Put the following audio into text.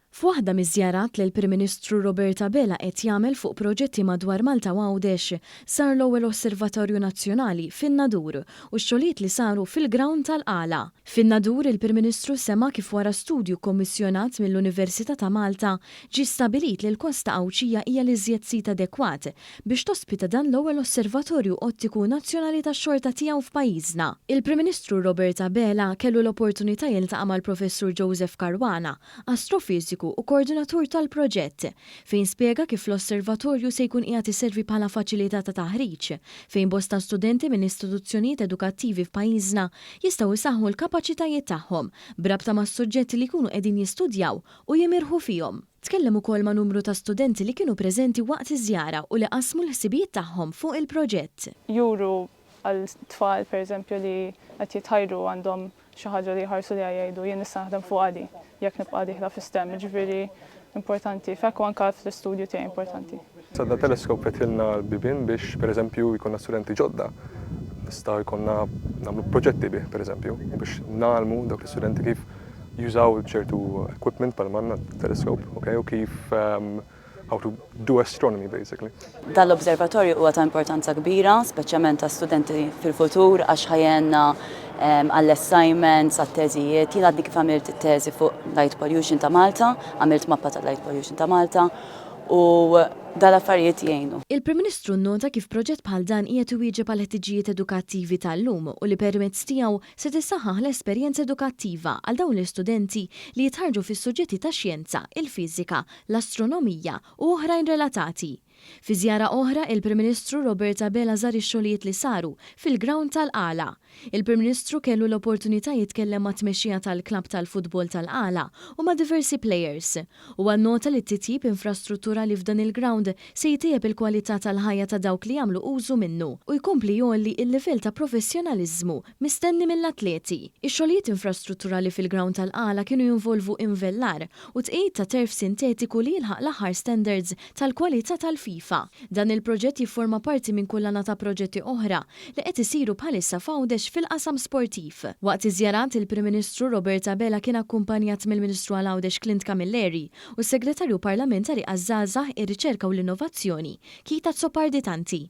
F'waħda miż-żjarat li l-Prim Ministru Roberta Bela qed jagħmel fuq proġetti madwar Malta u Għawdex sar l-ewwel Osservatorju Nazzjonali fin-Nadur u x-xogħlijiet li saru fil-Ground tal-Qala. Fin-Nadur il-Prim Ministru sema kif wara studju kommissjonat mill-Università ta' Malta ġie stabbilit li l-Kosta Qawċija hija l-iżjed sit adekwat biex tospita dan l-ewwel Osservatorju Ottiku Nazzjonali tax-xorta tiegħu f'pajjiżna. Il-Prim Ministru Roberta Bela kellu l-opportunità jiltaqa' mal-Professur Joseph Caruana, astrofiżiku u koordinatur tal-proġett, fejn spjega kif l-osservatorju se jkun qiegħed iservi bħala faċilità ta' taħriġ, fejn bosta studenti minn istituzzjonijiet edukattivi f'pajjiżna jistgħu jsaħħu l-kapaċitajiet tagħhom brabta mas-suġġetti li jkunu qegħdin jistudjaw u jimirħu fihom. Tkellem ukoll ma' numru ta' studenti li kienu preżenti waqt iż-żjara u li qasmu l-ħsibijiet tagħhom fuq il-proġett. Juru għal tfal pereżempju li qed jitħajru għandhom xi ħaġa li jħarsu li jgħidu jien nista' naħdem fuq għadi jekk nibqa' dieħla fis-STEM, ġifieri importanti, f'hekk anke fl-istudju tiegħi importanti. Sadda teleskop fetilna l-bibien biex pereżempju jkollna studenti ġodda. Nistgħu jkollna nagħmlu proġetti bih pereżempju biex nagħalmu dawk l-istudenti kif jużaw ċertu equipment bħal manna teleskop, u kif how to do astronomy basically. Dal-observatorju huwa ta' importanza kbira, speċjalment ta' studenti fil-futur għax ħajjenna għall-assignments, għat-teżijiet. Jien għadni kif għamilt teżi fuq light pollution ta' Malta, għamilt mappa ta' light pollution ta' Malta u dal-affarijiet jgħinu. Il-Prim Ministru nnota kif proġett bħal dan qiegħed iwieġeb għal ħtiġijiet edukattivi tal-lum u li permezz tiegħu se tissaħħaħ l-esperjenza edukattiva għal dawn l-istudenti li jitħarġu fis-suġġetti tax-xjenza, il-fiżika, l-astronomija u oħrajn relatati. Fi żjara oħra, il-Prim Ministru Roberta Bela żar ix-xogħlijiet li saru fil-Ground tal-Qala. Il-Prim Ministru kellu l-opportunità jitkellem ma' tmexxija tal-klabb tal-futbol tal-Qala u ma' diversi plejers. U għannota li t-titjib infrastrutturali f'dan il-ground se jtejjeb il-kwalità tal-ħajja ta' dawk li jagħmlu użu minnu u jkompli jolli il-livell ta' professjonaliżmu mistenni mill-atleti. Ix-xogħlijiet infrastrutturali fil-Ground tal-Qala kienu jinvolvu invellar u tqejjed ta' terf sintetiku li jilħaq l-aħħar standards tal-kwalità tal-FIFA. Dan il-proġett jifforma parti minn kullana ta' proġetti oħra li qed isiru bħalissa f'Għawdex fil-qasam sportiv. Waqt iż-żjarat il-Prim Ministru Roberta Bela kien akkumpanjat mill-Ministru għal Għawdex Clint Camilleri u s-Segretarju Parlamentari għaż-żgħażagħ, ir-Riċerka u l-Innovazzjoni Kita Zzoparditanti.